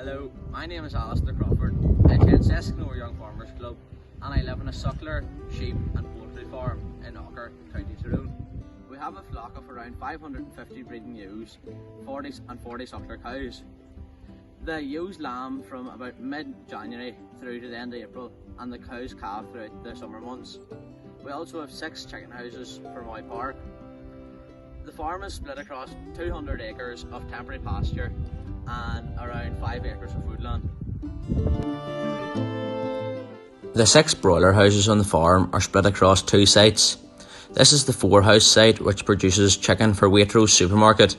Hello, my name is Allister Crawford. I attend Eskimo Young Farmers Club and I live on a suckler, sheep and poultry farm in Knocker, County Tyrone. We have a flock of around 550 breeding ewes, 40 suckler cows. The ewes lamb from about mid-January through to the end of April, and the cows calve throughout the summer months. We also have 6 chicken houses for my park. The farm is split across 200 acres of temporary pasture and around 5 acres of woodland. The 6 broiler houses on the farm are split across 2 sites. This is the 4-house site, which produces chicken for Waitrose supermarket.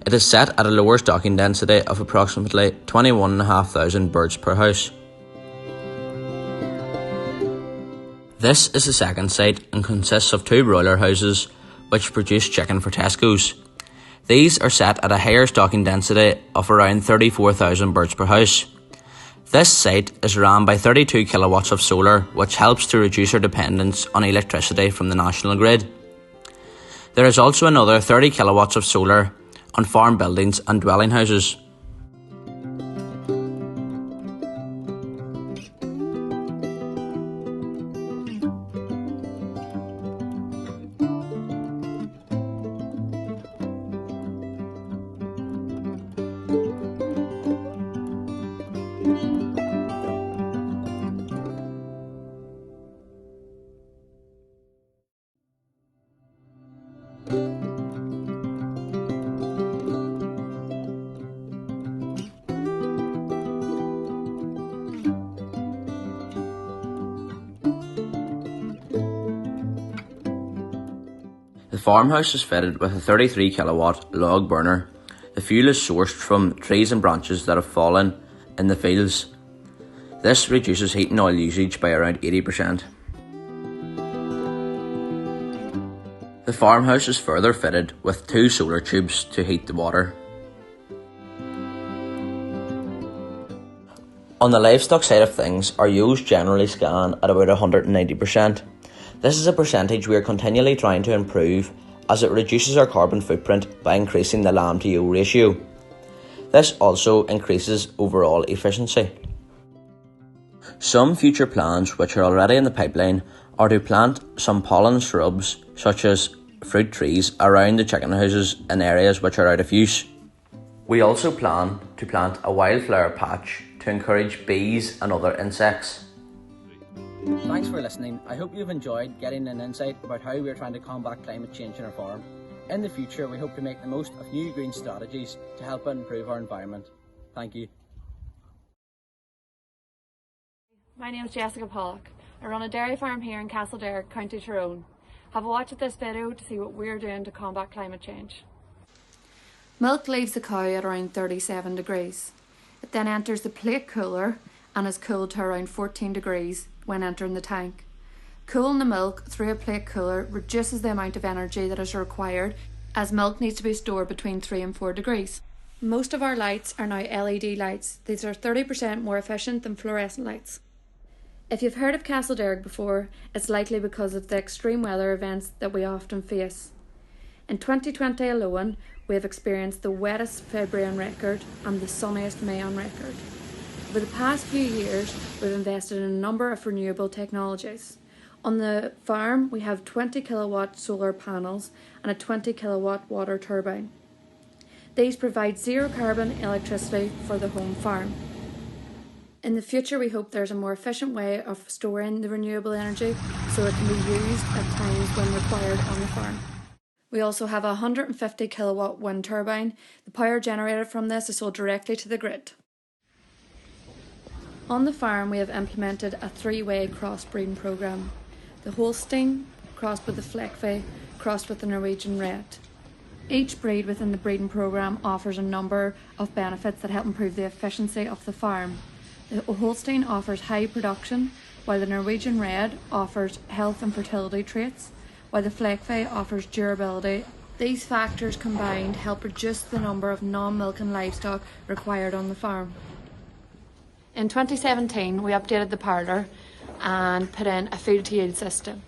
It is set at a lower stocking density of approximately 21,500 birds per house. This is the 2nd site and consists of 2 broiler houses which produce chicken for Tesco's. These are set at a higher stocking density of around 34,000 birds per house. This site is run by 32 kilowatts of solar, which helps to reduce our dependence on electricity from the national grid. There is also another 30 kilowatts of solar on farm buildings and dwelling houses. The farmhouse is fitted with a 33 kilowatt log burner. The fuel is sourced from trees and branches that have fallen in the fields. This reduces heating oil usage by around 80%. The farmhouse is further fitted with 2 solar tubes to heat the water. On the livestock side of things, our ewes generally scan at about 190%. This is a percentage we are continually trying to improve as it reduces our carbon footprint by increasing the lamb to ewe ratio. This also increases overall efficiency. Some future plans which are already in the pipeline are to plant some pollen shrubs such as fruit trees around the chicken houses in areas which are out of use. We also plan to plant a wildflower patch to encourage bees and other insects. Thanks for listening. I hope you've enjoyed getting an insight about how we're trying to combat climate change in our farm. In the future, we hope to make the most of new green strategies to help improve our environment. Thank you. My name is Jessica Pollock. I run a dairy farm here in Castledare, County Tyrone. Have a watch at this video to see what we're doing to combat climate change. Milk leaves the cow at around 37 degrees. It then enters the plate cooler and is cooled to around 14 degrees when entering the tank. Cooling the milk through a plate cooler reduces the amount of energy that is required, as milk needs to be stored between 3 and 4 degrees. Most of our lights are now LED lights. These are 30% more efficient than fluorescent lights. If you've heard of Castledare before, it's likely because of the extreme weather events that we often face. In 2020 alone, we have experienced the wettest February on record and the sunniest May on record. Over the past few years, we've invested in a number of renewable technologies. On the farm, we have 20 kilowatt solar panels and a 20 kilowatt water turbine. These provide zero carbon electricity for the home farm. In the future, we hope there's a more efficient way of storing the renewable energy so it can be used at times when required on the farm. We also have a 150 kilowatt wind turbine. The power generated from this is sold directly to the grid. On the farm, we have implemented a 3-way crossbreeding programme. The Holstein, crossed with the Fleckvieh, crossed with the Norwegian Red. Each breed within the breeding programme offers a number of benefits that help improve the efficiency of the farm. The Holstein offers high production, while the Norwegian Red offers health and fertility traits, while the Fleckvieh offers durability. These factors combined help reduce the number of non-milking livestock required on the farm. In 2017, we updated the parlour and put in a feed-to-yield system.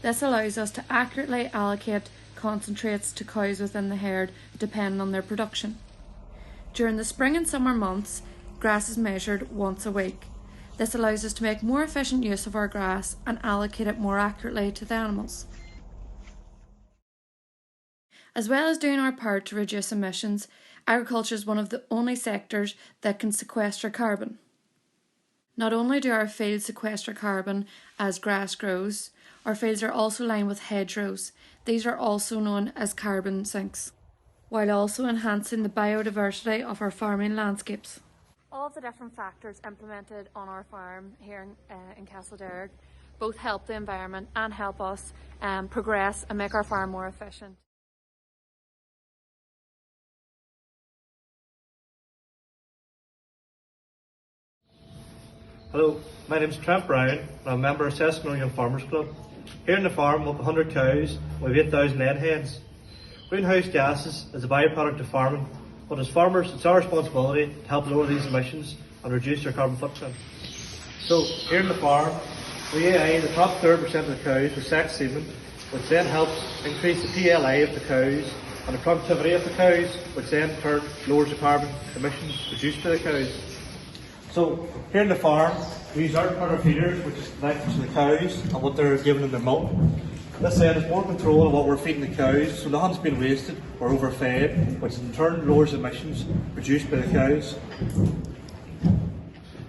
This allows us to accurately allocate concentrates to cows within the herd depending on their production. During the spring and summer months, grass is measured once a week. This allows us to make more efficient use of our grass and allocate it more accurately to the animals. As well as doing our part to reduce emissions, agriculture is one of the only sectors that can sequester carbon. Not only do our fields sequester carbon as grass grows, our fields are also lined with hedgerows. These are also known as carbon sinks, while also enhancing the biodiversity of our farming landscapes. All of the different factors implemented on our farm here in DAERA both help the environment and help us progress and make our farm more efficient. Hello, my name is Trent Brown and I'm a member of Astor Young Farmers Club. Here in the farm we have 100 cows with 8,000 head hens. Greenhouse gases is a byproduct of farming, but as farmers it's our responsibility to help lower these emissions and reduce their carbon footprint. So here in the farm we AI the top 30% of the cows with sex semen, which then helps increase the PLA of the cows and the productivity of the cows, which then in turn lowers the carbon emissions produced by the cows. So here in the farm, we use our feeders, which is connected to the cows and what they're given in their milk. This then is more control of what we're feeding the cows, so nothing's been wasted or overfed, which in turn lowers emissions produced by the cows.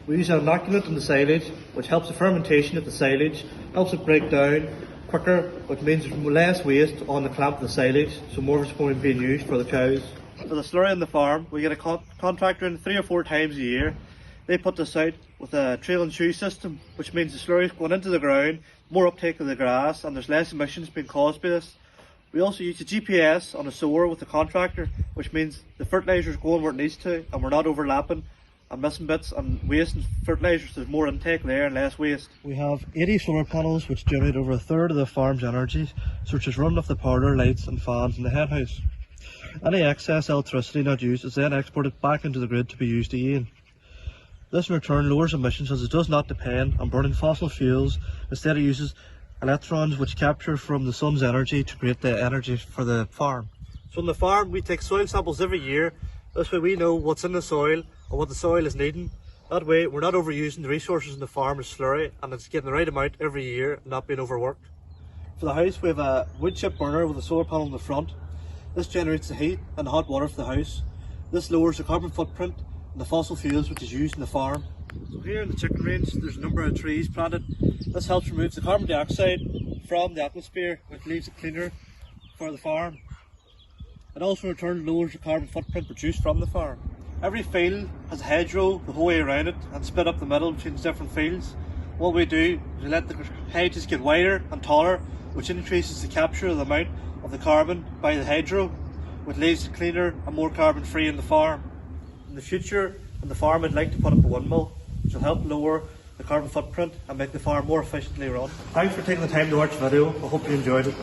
We use an inoculant in the silage, which helps the fermentation of the silage, helps it break down quicker, which means there's less waste on the clamp of the silage, so more of it's going to be being used for the cows. For the slurry on the farm, we get a contractor in 3 or 4 times a year. They put this out with a trail and shoe system, which means the slurry is going into the ground, more uptake of the grass, and there's less emissions being caused by this. We also use the GPS on the sower with the contractor, which means the fertiliser is going where it needs to, and we're not overlapping and missing bits and wasting fertilisers. There's more intake there and less waste. We have 80 solar panels which generate over 1/3 of the farm's energy, such as running off the parlour lights and fans in the hen house. Any excess electricity not used is then exported back into the grid to be used again. This in return lowers emissions as it does not depend on burning fossil fuels. Instead it uses electrons which capture from the sun's energy to create the energy for the farm. So on the farm we take soil samples every year. This way we know what's in the soil and what the soil is needing. That way we're not overusing the resources in the farm as slurry, and it's getting the right amount every year and not being overworked. For the house we have a wood chip burner with a solar panel in the front. This generates the heat and the hot water for the house. This lowers the carbon footprint and the fossil fuels which is used in the farm. So here in the chicken range there's a number of trees planted. This helps remove the carbon dioxide from the atmosphere, which leaves it cleaner for the farm. It also in return lowers the carbon footprint produced from the farm. Every field has a hedgerow the whole way around it and split up the middle between the different fields. What we do is we let the hedges get wider and taller, which increases the capture of the amount of the carbon by the hedgerow, which leaves it cleaner and more carbon free in the farm. In the future, on the farm I'd like to put up a windmill, which will help lower the carbon footprint and make the farm more efficiently run. Thanks for taking the time to watch the video. I hope you enjoyed it.